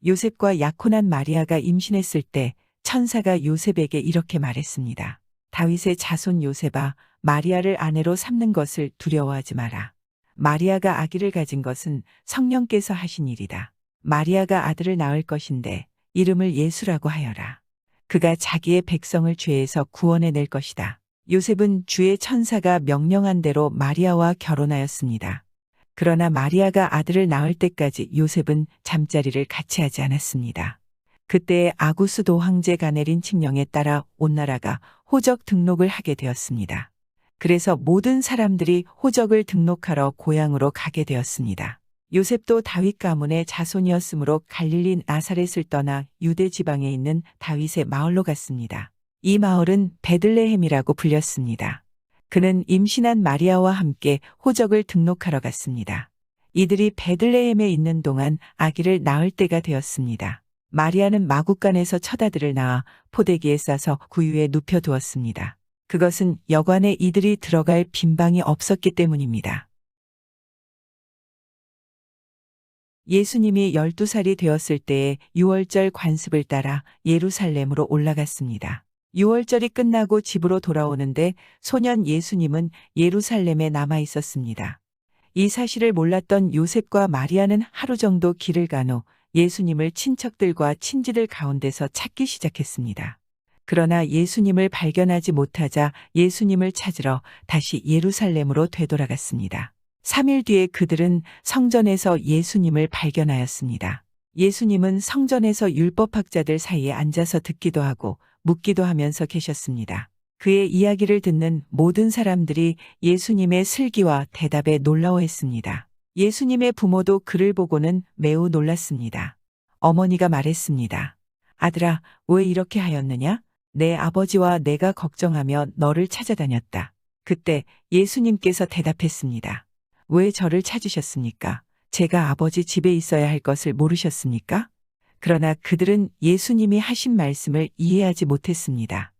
요셉과 약혼한 마리아가 임신했을 때 천사가 요셉에게 이렇게 말했습니다. 다윗의 자손 요셉아, 마리아를 아내로 삼는 것을 두려워하지 마라. 마리아가 아기를 가진 것은 성령께서 하신 일이다. 마리아가 아들을 낳을 것인데 이름을 예수라고 하여라. 그가 자기의 백성을 죄에서 구원해낼 것이다. 요셉은 주의 천사가 명령한 대로 마리아와 결혼하였습니다. 그러나 마리아가 아들을 낳을 때까지 요셉은 잠자리를 같이 하지 않았습니다. 그때에 아구스도 황제가 내린 칙령에 따라 온 나라가 호적 등록을 하게 되었습니다. 그래서 모든 사람들이 호적을 등록하러 고향으로 가게 되었습니다. 요셉도 다윗 가문의 자손이었으므로 갈릴리 나사렛을 떠나 유대 지방에 있는 다윗의 마을로 갔습니다. 이 마을은 베들레헴이라고 불렸습니다. 그는 임신한 마리아와 함께 호적을 등록하러 갔습니다. 이들이 베들레헴에 있는 동안 아기를 낳을 때가 되었습니다. 마리아는 마구간에서 첫 아들을 낳아 포대기에 싸서 구유에 눕혀두었습니다. 그것은 여관에 이들이 들어갈 빈방이 없었기 때문입니다. 예수님이 12살이 되었을 때에 유월절 관습을 따라 예루살렘으로 올라갔습니다. 유월절이 끝나고 집으로 돌아오는데 소년 예수님은 예루살렘에 남아 있었습니다. 이 사실을 몰랐던 요셉과 마리아는 하루 정도 길을 간 후 예수님을 친척들과 친지들 가운데서 찾기 시작했습니다. 그러나 예수님을 발견하지 못하자 예수님을 찾으러 다시 예루살렘으로 되돌아갔습니다. 3일 뒤에 그들은 성전에서 예수님을 발견하였습니다. 예수님은 성전에서 율법학자들 사이에 앉아서 듣기도 하고 묻기도 하면서 계셨습니다. 그의 이야기를 듣는 모든 사람들이 예수님의 슬기와 대답에 놀라워했습니다. 예수님의 부모도 그를 보고는 매우 놀랐습니다. 어머니가 말했습니다. 아들아, 왜 이렇게 하였느냐? 내 아버지와 내가 걱정하며 너를 찾아다녔다. 그때 예수님께서 대답했습니다. 왜 저를 찾으셨습니까? 제가 아버지 집에 있어야 할 것을 모르셨습니까? 그러나 그들은 예수님이 하신 말씀을 이해하지 못했습니다.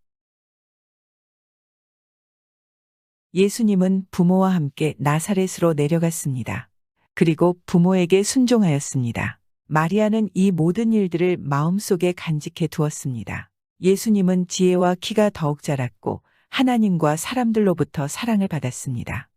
예수님은 부모와 함께 나사렛으로 내려갔습니다. 그리고 부모에게 순종하였습니다. 마리아는 이 모든 일들을 마음속에 간직해 두었습니다. 예수님은 지혜와 키가 더욱 자랐고 하나님과 사람들로부터 사랑을 받았습니다.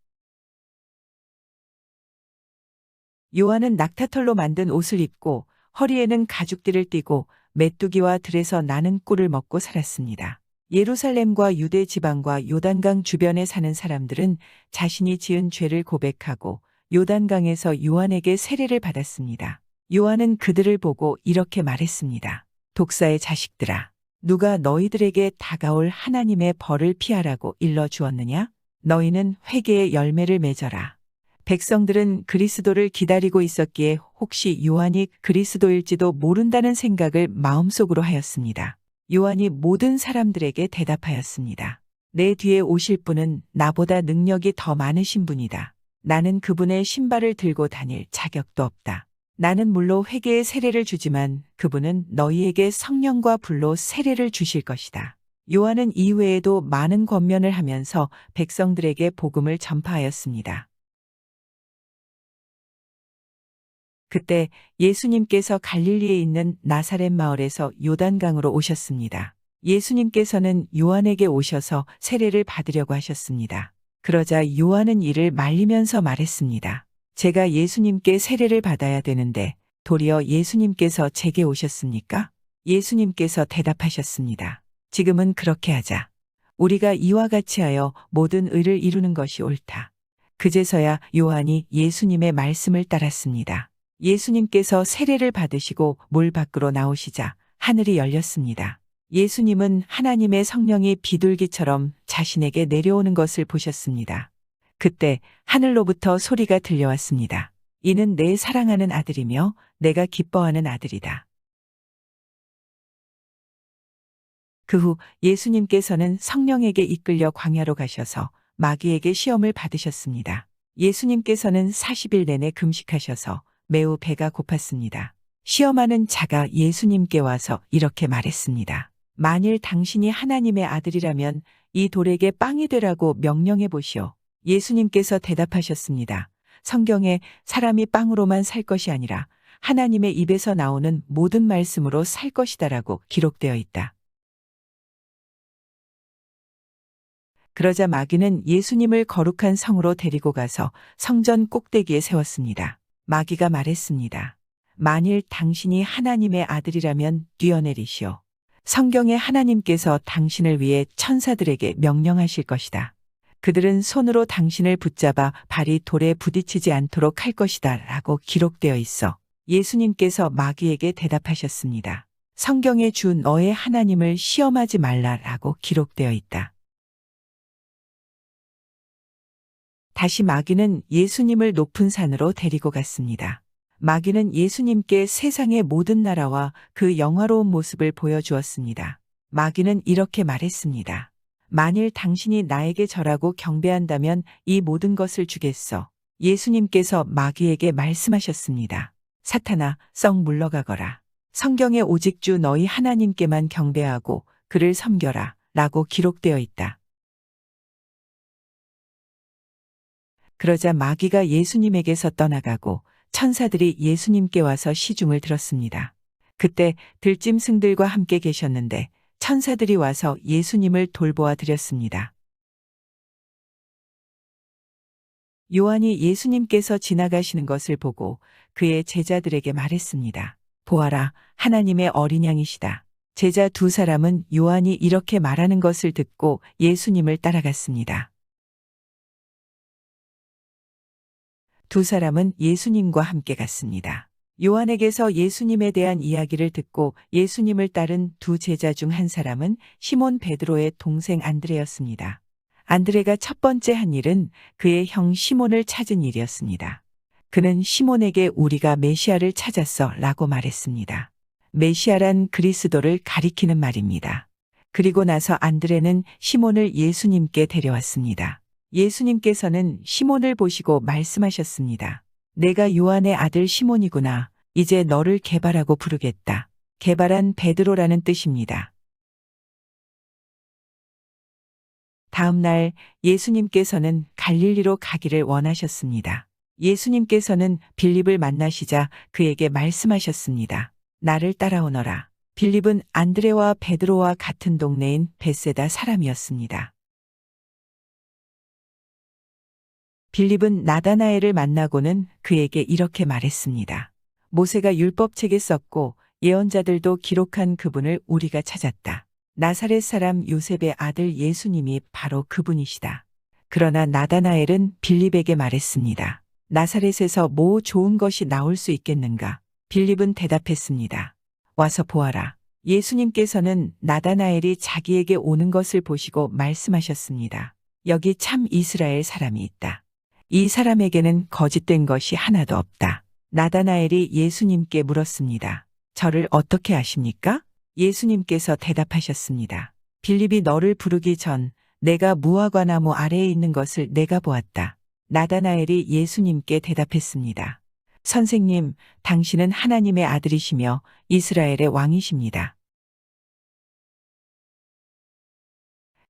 요한은 낙타털로 만든 옷을 입고 허리에는 가죽띠를 띠고 메뚜기와 들에서 나는 꿀을 먹고 살았습니다. 예루살렘과 유대 지방과 요단강 주변에 사는 사람들은 자신이 지은 죄를 고백하고 요단강에서 요한에게 세례를 받았습니다. 요한은 그들을 보고 이렇게 말했습니다. 독사의 자식들아, 누가 너희들에게 다가올 하나님의 벌을 피하라고 일러주었느냐? 너희는 회개의 열매를 맺어라. 백성들은 그리스도를 기다리고 있었기에 혹시 요한이 그리스도일지도 모른다는 생각을 마음속으로 하였습니다. 요한이 모든 사람들에게 대답하였습니다. 내 뒤에 오실 분은 나보다 능력이 더 많으신 분이다. 나는 그분의 신발을 들고 다닐 자격도 없다. 나는 물로 회개의 세례를 주지만 그분은 너희에게 성령과 불로 세례를 주실 것이다. 요한은 이외에도 많은 권면을 하면서 백성들에게 복음을 전파하였습니다. 그때 예수님께서 갈릴리에 있는 나사렛 마을에서 요단강으로 오셨습니다. 예수님께서는 요한에게 오셔서 세례를 받으려고 하셨습니다. 그러자 요한은 이를 말리면서 말했습니다. 제가 예수님께 세례를 받아야 되는데 도리어 예수님께서 제게 오셨습니까? 예수님께서 대답하셨습니다. 지금은 그렇게 하자. 우리가 이와 같이 하여 모든 의를 이루는 것이 옳다. 그제서야 요한이 예수님의 말씀을 따랐습니다. 예수님께서 세례를 받으시고 물 밖으로 나오시자 하늘이 열렸습니다. 예수님은 하나님의 성령이 비둘기처럼 자신에게 내려오는 것을 보셨습니다. 그때 하늘로부터 소리가 들려왔습니다. 이는 내 사랑하는 아들이며 내가 기뻐하는 아들이다. 그 후 예수님께서는 성령에게 이끌려 광야로 가셔서 마귀에게 시험을 받으셨습니다. 예수님께서는 40일 내내 금식하셔서 매우 배가 고팠습니다. 시험하는 자가 예수님께 와서 이렇게 말했습니다. 만일 당신이 하나님의 아들이라면 이 돌에게 빵이 되라고 명령해 보시오. 예수님께서 대답하셨습니다. 성경에 사람이 빵으로만 살 것이 아니라 하나님의 입에서 나오는 모든 말씀으로 살 것이다라고 기록되어 있다. 그러자 마귀는 예수님을 거룩한 성으로 데리고 가서 성전 꼭대기에 세웠습니다. 마귀가 말했습니다. 만일 당신이 하나님의 아들이라면 뛰어내리시오. 성경에 하나님께서 당신을 위해 천사들에게 명령하실 것이다. 그들은 손으로 당신을 붙잡아 발이 돌에 부딪히지 않도록 할 것이다 라고 기록되어 있어 예수님께서 마귀에게 대답하셨습니다. 성경에 주 너의 하나님을 시험하지 말라라고 기록되어 있다. 다시 마귀는 예수님을 높은 산으로 데리고 갔습니다. 마귀는 예수님께 세상의 모든 나라와 그 영화로운 모습을 보여주었습니다. 마귀는 이렇게 말했습니다. 만일 당신이 나에게 절하고 경배한다면 이 모든 것을 주겠어. 예수님께서 마귀에게 말씀하셨습니다. 사탄아, 썩 물러가거라. 성경에 오직 주 너희 하나님께만 경배하고 그를 섬겨라 라고 기록되어 있다. 그러자 마귀가 예수님에게서 떠나가고 천사들이 예수님께 와서 시중을 들었습니다. 그때 들짐승들과 함께 계셨는데 천사들이 와서 예수님을 돌보아 드렸습니다. 요한이 예수님께서 지나가시는 것을 보고 그의 제자들에게 말했습니다. 보아라, 하나님의 어린 양이시다. 제자 두 사람은 요한이 이렇게 말하는 것을 듣고 예수님을 따라갔습니다. 두 사람은 예수님과 함께 갔습니다. 요한에게서 예수님에 대한 이야기를 듣고 예수님을 따른 두 제자 중 한 사람은 시몬 베드로의 동생 안드레였습니다. 안드레가 첫 번째 한 일은 그의 형 시몬을 찾은 일이었습니다. 그는 시몬에게 우리가 메시아를 찾았어 라고 말했습니다. 메시아란 그리스도를 가리키는 말입니다. 그리고 나서 안드레는 시몬을 예수님께 데려왔습니다. 예수님께서는 시몬을 보시고 말씀하셨습니다. 내가 요한의 아들 시몬이구나. 이제 너를 게바라고 부르겠다. 게바란 베드로라는 뜻입니다. 다음 날 예수님께서는 갈릴리로 가기를 원하셨습니다. 예수님께서는 빌립을 만나시자 그에게 말씀하셨습니다. 나를 따라오너라. 빌립은 안드레와 베드로와 같은 동네인 벳세다 사람이었습니다. 빌립은 나다나엘을 만나고는 그에게 이렇게 말했습니다. 모세가 율법책에 썼고 예언자들도 기록한 그분을 우리가 찾았다. 나사렛 사람 요셉의 아들 예수님이 바로 그분이시다. 그러나 나다나엘은 빌립에게 말했습니다. 나사렛에서 뭐 좋은 것이 나올 수 있겠는가? 빌립은 대답했습니다. 와서 보아라. 예수님께서는 나다나엘이 자기에게 오는 것을 보시고 말씀하셨습니다. 여기 참 이스라엘 사람이 있다. 이 사람에게는 거짓된 것이 하나도 없다. 나다나엘이 예수님께 물었습니다. 저를 어떻게 아십니까? 예수님께서 대답하셨습니다. 빌립이 너를 부르기 전 내가 무화과 나무 아래에 있는 것을 내가 보았다. 나다나엘이 예수님께 대답했습니다. 선생님, 당신은 하나님의 아들이시며 이스라엘의 왕이십니다.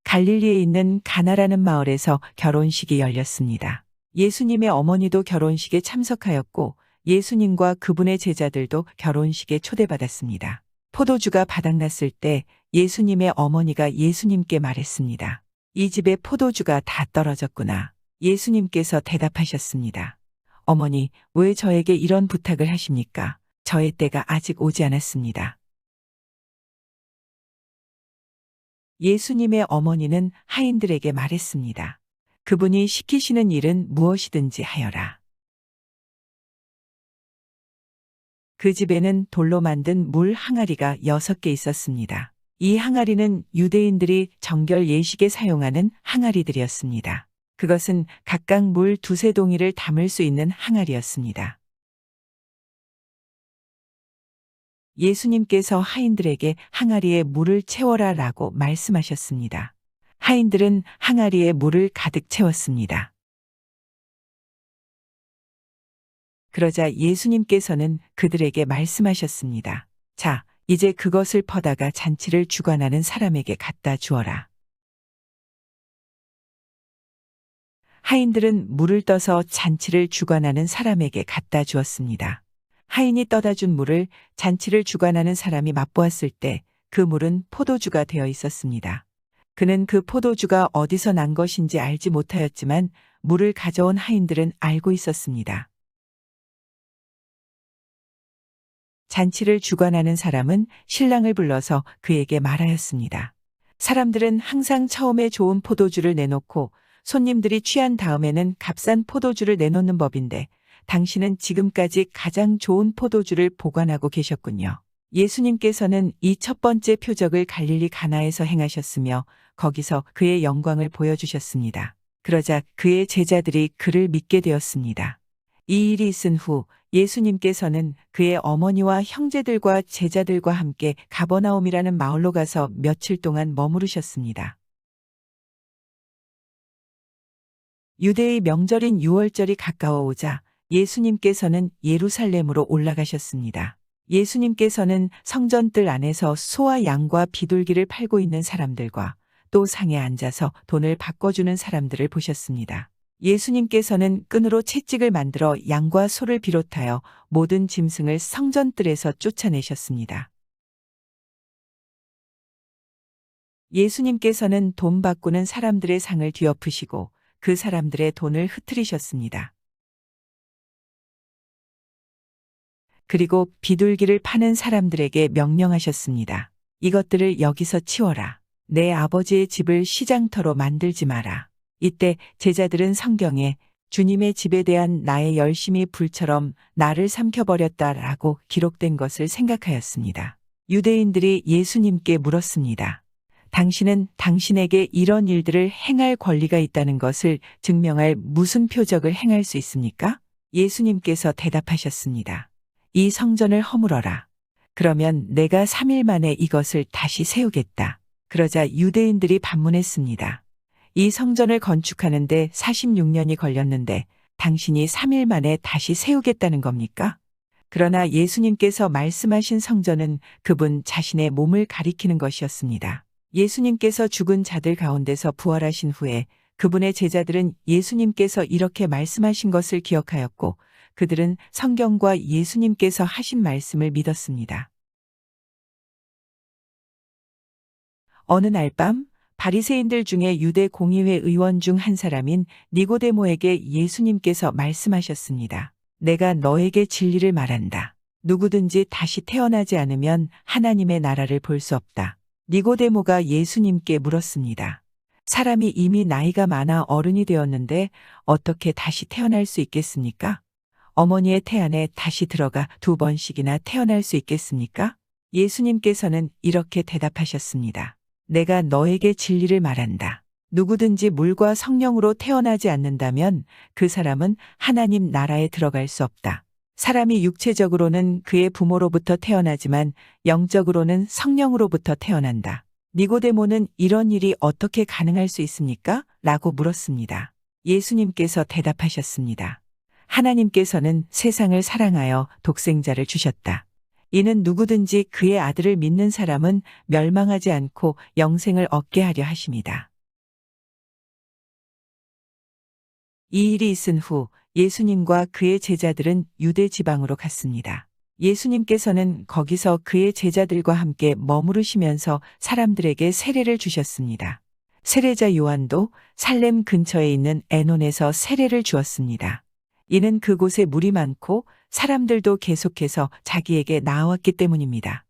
갈릴리에 있는 가나라는 마을에서 결혼식이 열렸습니다. 예수님의 어머니도 결혼식에 참석하였고 예수님과 그분의 제자들도 결혼식에 초대받았습니다. 포도주가 바닥났을 때 예수님의 어머니가 예수님께 말했습니다. 이 집에 포도주가 다 떨어졌구나. 예수님께서 대답하셨습니다. 어머니, 왜 저에게 이런 부탁을 하십니까? 저의 때가 아직 오지 않았습니다. 예수님의 어머니는 하인들에게 말했습니다. 그분이 시키시는 일은 무엇이든지 하여라. 그 집에는 돌로 만든 물 항아리가 6개 있었습니다. 이 항아리는 유대인들이 정결 예식에 사용하는 항아리들이었습니다. 그것은 각각 물 2~3동이를 담을 수 있는 항아리였습니다. 예수님께서 하인들에게 항아리에 물을 채워라 라고 말씀하셨습니다. 하인들은 항아리에 물을 가득 채웠습니다. 그러자 예수님께서는 그들에게 말씀하셨습니다. 자, 이제 그것을 퍼다가 잔치를 주관하는 사람에게 갖다 주어라. 하인들은 물을 떠서 잔치를 주관하는 사람에게 갖다 주었습니다. 하인이 떠다 준 물을 잔치를 주관하는 사람이 맛보았을 때 그 물은 포도주가 되어 있었습니다. 그는 그 포도주가 어디서 난 것인지 알지 못하였지만 물을 가져온 하인들은 알고 있었습니다. 잔치를 주관하는 사람은 신랑을 불러서 그에게 말하였습니다. 사람들은 항상 처음에 좋은 포도주를 내놓고 손님들이 취한 다음에는 값싼 포도주를 내놓는 법인데 당신은 지금까지 가장 좋은 포도주를 보관하고 계셨군요. 예수님께서는 이 첫 번째 표적을 갈릴리 가나에서 행하셨으며 거기서 그의 영광을 보여주셨습니다. 그러자 그의 제자들이 그를 믿게 되었습니다. 이 일이 있은 후 예수님께서는 그의 어머니와 형제들과 제자들과 함께 가버나움이라는 마을로 가서 며칠 동안 머무르셨습니다. 유대의 명절인 유월절이 가까워 오자 예수님께서는 예루살렘으로 올라가셨습니다. 예수님께서는 성전뜰 안에서 소와 양과 비둘기를 팔고 있는 사람들과 또 상에 앉아서 돈을 바꿔주는 사람들을 보셨습니다. 예수님께서는 끈으로 채찍을 만들어 양과 소를 비롯하여 모든 짐승을 성전뜰에서 쫓아내셨습니다. 예수님께서는 돈 바꾸는 사람들의 상을 뒤엎으시고 그 사람들의 돈을 흩트리셨습니다. 그리고 비둘기를 파는 사람들에게 명령하셨습니다. 이것들을 여기서 치워라. 내 아버지의 집을 시장터로 만들지 마라. 이때 제자들은 성경에 주님의 집에 대한 나의 열심이 불처럼 나를 삼켜버렸다라고 기록된 것을 생각하였습니다. 유대인들이 예수님께 물었습니다. 당신은 당신에게 이런 일들을 행할 권리가 있다는 것을 증명할 무슨 표적을 행할 수 있습니까? 예수님께서 대답하셨습니다. 이 성전을 허물어라. 그러면 내가 3일 만에 이것을 다시 세우겠다. 그러자 유대인들이 반문했습니다. 이 성전을 건축하는데 46년이 걸렸는데 당신이 3일 만에 다시 세우겠다는 겁니까? 그러나 예수님께서 말씀하신 성전은 그분 자신의 몸을 가리키는 것이었습니다. 예수님께서 죽은 자들 가운데서 부활하신 후에 그분의 제자들은 예수님께서 이렇게 말씀하신 것을 기억하였고 그들은 성경과 예수님께서 하신 말씀을 믿었습니다. 어느 날 밤 바리새인들 중에 유대 공의회 의원 중 한 사람인 니고데모에게 예수님께서 말씀하셨습니다. 내가 너에게 진리를 말한다. 누구든지 다시 태어나지 않으면 하나님의 나라를 볼 수 없다. 니고데모가 예수님께 물었습니다. 사람이 이미 나이가 많아 어른이 되었는데 어떻게 다시 태어날 수 있겠습니까? 어머니의 태 안에 다시 들어가 2번씩이나 태어날 수 있겠습니까? 예수님께서는 이렇게 대답하셨습니다. 내가 너에게 진리를 말한다. 누구든지 물과 성령으로 태어나지 않는다면 그 사람은 하나님 나라에 들어갈 수 없다. 사람이 육체적으로는 그의 부모로부터 태어나지만 영적으로는 성령으로부터 태어난다. 니고데모는 이런 일이 어떻게 가능할 수 있습니까? 라고 물었습니다. 예수님께서 대답하셨습니다. 하나님께서는 세상을 사랑하여 독생자를 주셨다. 이는 누구든지 그의 아들을 믿는 사람은 멸망하지 않고 영생을 얻게 하려 하심이다. 이 일이 있은 후 예수님과 그의 제자들은 유대 지방으로 갔습니다. 예수님께서는 거기서 그의 제자들과 함께 머무르시면서 사람들에게 세례를 주셨습니다. 세례자 요한도 살렘 근처에 있는 에논에서 세례를 주었습니다. 이는 그곳에 물이 많고 사람들도 계속해서 자기에게 나아왔기 때문입니다.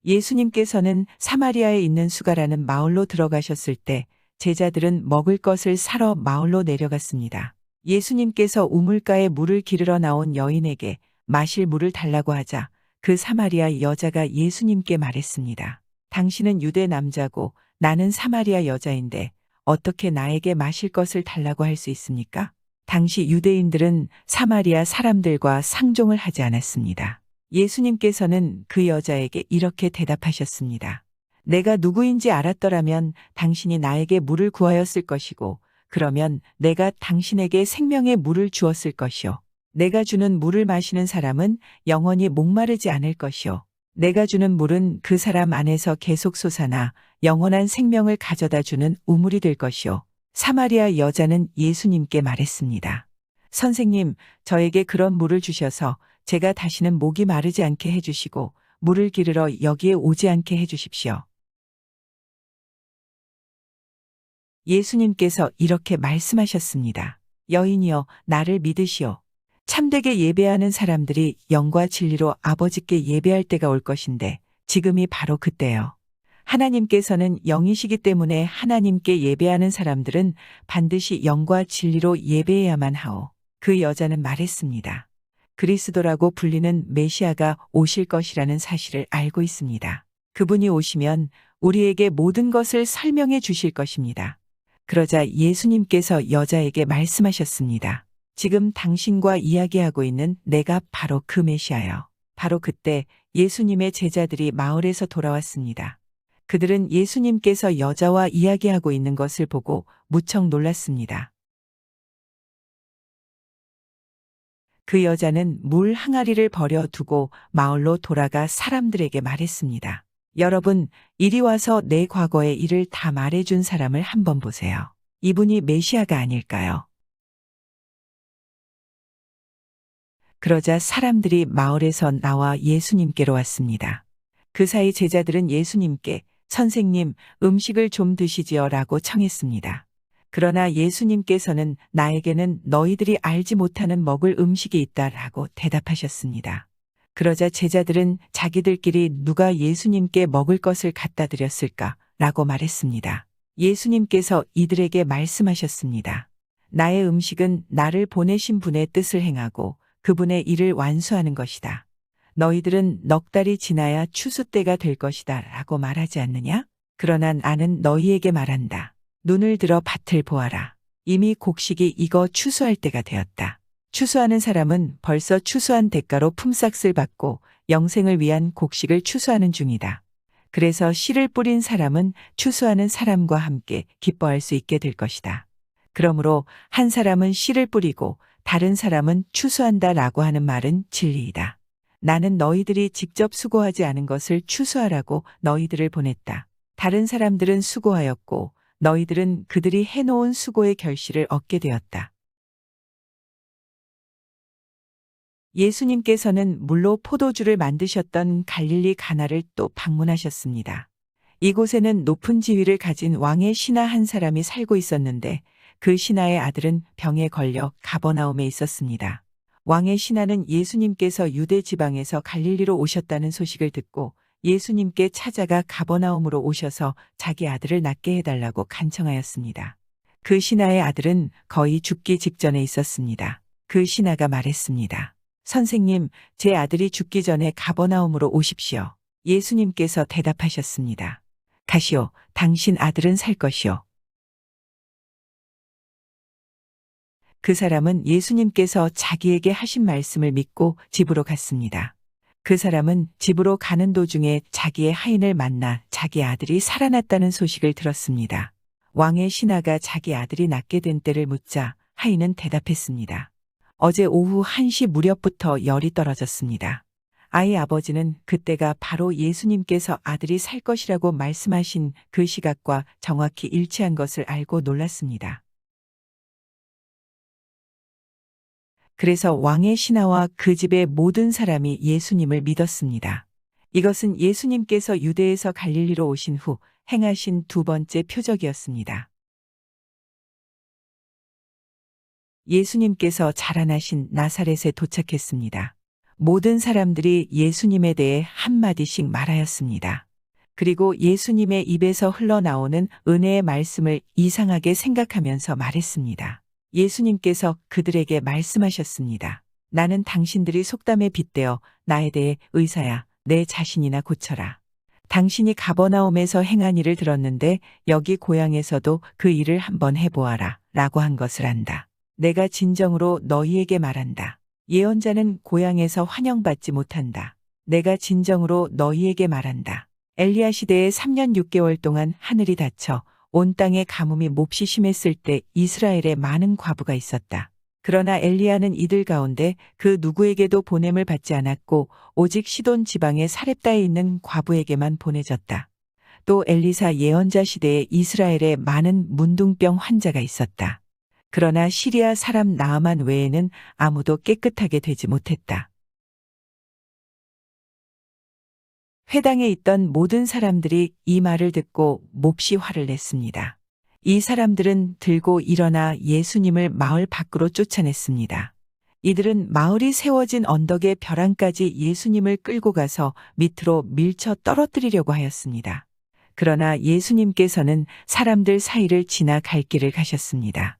예수님께서는 사마리아에 있는 수가라는 마을로 들어가셨을 때 제자들은 먹을 것을 사러 마을로 내려갔습니다. 예수님께서 우물가에 물을 기르러 나온 여인에게 마실 물을 달라고 하자 그 사마리아 여자가 예수님께 말했습니다. 당신은 유대 남자고 나는 사마리아 여자인데 어떻게 나에게 마실 것을 달라고 할 수 있습니까? 당시 유대인들은 사마리아 사람들과 상종을 하지 않았습니다. 예수님께서는 그 여자에게 이렇게 대답하셨습니다. 내가 누구인지 알았더라면 당신이 나에게 물을 구하였을 것이고 그러면 내가 당신에게 생명의 물을 주었을 것이요. 내가 주는 물을 마시는 사람은 영원히 목마르지 않을 것이요. 내가 주는 물은 그 사람 안에서 계속 솟아나 영원한 생명을 가져다 주는 우물이 될 것이요. 사마리아 여자는 예수님께 말했습니다. 선생님, 저에게 그런 물을 주셔서 제가 다시는 목이 마르지 않게 해주시고 물을 기르러 여기에 오지 않게 해주십시오. 예수님께서 이렇게 말씀하셨습니다. 여인이여, 나를 믿으시오. 참되게 예배하는 사람들이 영과 진리로 아버지께 예배할 때가 올 것인데 지금이 바로 그때요. 하나님께서는 영이시기 때문에 하나님께 예배하는 사람들은 반드시 영과 진리로 예배해야만 하오. 그 여자는 말했습니다. 그리스도라고 불리는 메시아가 오실 것이라는 사실을 알고 있습니다. 그분이 오시면 우리에게 모든 것을 설명해 주실 것입니다. 그러자 예수님께서 여자에게 말씀하셨습니다. 지금 당신과 이야기하고 있는 내가 바로 그 메시아요. 바로 그때 예수님의 제자들이 마을에서 돌아왔습니다. 그들은 예수님께서 여자와 이야기하고 있는 것을 보고 무척 놀랐습니다. 그 여자는 물 항아리를 버려두고 마을로 돌아가 사람들에게 말했습니다. 여러분, 이리 와서 내 과거의 일을 다 말해준 사람을 한번 보세요. 이분이 메시아가 아닐까요? 그러자 사람들이 마을에서 나와 예수님께로 왔습니다. 그 사이 제자들은 예수님께 선생님, 음식을 좀 드시지요 라고 청했습니다. 그러나 예수님께서는 나에게는 너희들이 알지 못하는 먹을 음식이 있다라고 대답하셨습니다. 그러자 제자들은 자기들끼리 누가 예수님께 먹을 것을 갖다 드렸을까 라고 말했습니다. 예수님께서 이들에게 말씀하셨습니다. 나의 음식은 나를 보내신 분의 뜻을 행하고 그분의 일을 완수하는 것이다. 너희들은 넉 달이 지나야 추수 때가 될 것이다 라고 말하지 않느냐? 그러나 나는 너희에게 말한다. 눈을 들어 밭을 보아라. 이미 곡식이 익어 추수할 때가 되었다. 추수하는 사람은 벌써 추수한 대가로 품삯을 받고 영생을 위한 곡식을 추수하는 중이다. 그래서 씨를 뿌린 사람은 추수하는 사람과 함께 기뻐할 수 있게 될 것이다. 그러므로 한 사람은 씨를 뿌리고 다른 사람은 추수한다라고 하는 말은 진리이다. 나는 너희들이 직접 수고하지 않은 것을 추수하라고 너희들을 보냈다. 다른 사람들은 수고하였고 너희들은 그들이 해놓은 수고의 결실을 얻게 되었다. 예수님께서는 물로 포도주를 만드셨던 갈릴리 가나를 또 방문하셨습니다. 이곳에는 높은 지위를 가진 왕의 신하 한 사람이 살고 있었는데 그 신하의 아들은 병에 걸려 가버나움에 있었습니다. 왕의 신하는 예수님께서 유대 지방에서 갈릴리로 오셨다는 소식을 듣고 예수님께 찾아가 가버나움으로 오셔서 자기 아들을 낫게 해달라고 간청하였습니다. 그 신하의 아들은 거의 죽기 직전에 있었습니다. 그 신하가 말했습니다. 선생님, 제 아들이 죽기 전에 가버나움으로 오십시오. 예수님께서 대답하셨습니다. 가시오, 당신 아들은 살 것이오. 그 사람은 예수님께서 자기에게 하신 말씀을 믿고 집으로 갔습니다. 그 사람은 집으로 가는 도중에 자기의 하인을 만나 자기 아들이 살아났다는 소식을 들었습니다. 왕의 신하가 자기 아들이 낫게 된 때를 묻자 하인은 대답했습니다. 어제 오후 1시 무렵부터 열이 떨어졌습니다. 아이 아버지는 그때가 바로 예수님께서 아들이 살 것이라고 말씀하신 그 시각과 정확히 일치한 것을 알고 놀랐습니다. 그래서 왕의 신하와 그 집의 모든 사람이 예수님을 믿었습니다. 이것은 예수님께서 유대에서 갈릴리로 오신 후 행하신 두 번째 표적이었습니다. 예수님께서 자라나신 나사렛에 도착했습니다. 모든 사람들이 예수님에 대해 한마디씩 말하였습니다. 그리고 예수님의 입에서 흘러나오는 은혜의 말씀을 이상하게 생각하면서 말했습니다. 예수님께서 그들에게 말씀하셨습니다. 나는 당신들이 속담에 빗대어 나에 대해 의사야, 내 자신이나 고쳐라. 당신이 가버나움에서 행한 일을 들었는데 여기 고향에서도 그 일을 한번 해보아라 라고 한 것을 안다. 내가 진정으로 너희에게 말한다. 예언자는 고향에서 환영받지 못한다. 내가 진정으로 너희에게 말한다. 엘리야 시대에 3년 6개월 동안 하늘이 닫혀 온 땅에 가뭄이 몹시 심했을 때 이스라엘에 많은 과부가 있었다. 그러나 엘리야는 이들 가운데 그 누구에게도 보냄을 받지 않았고 오직 시돈 지방의 사렙다에 있는 과부에게만 보내졌다. 또 엘리사 예언자 시대에 이스라엘에 많은 문둥병 환자가 있었다. 그러나 시리아 사람 나아만 외에는 아무도 깨끗하게 되지 못했다. 회당에 있던 모든 사람들이 이 말을 듣고 몹시 화를 냈습니다. 이 사람들은 들고 일어나 예수님을 마을 밖으로 쫓아냈습니다. 이들은 마을이 세워진 언덕의 벼랑까지 예수님을 끌고 가서 밑으로 밀쳐 떨어뜨리려고 하였습니다. 그러나 예수님께서는 사람들 사이를 지나 갈 길을 가셨습니다.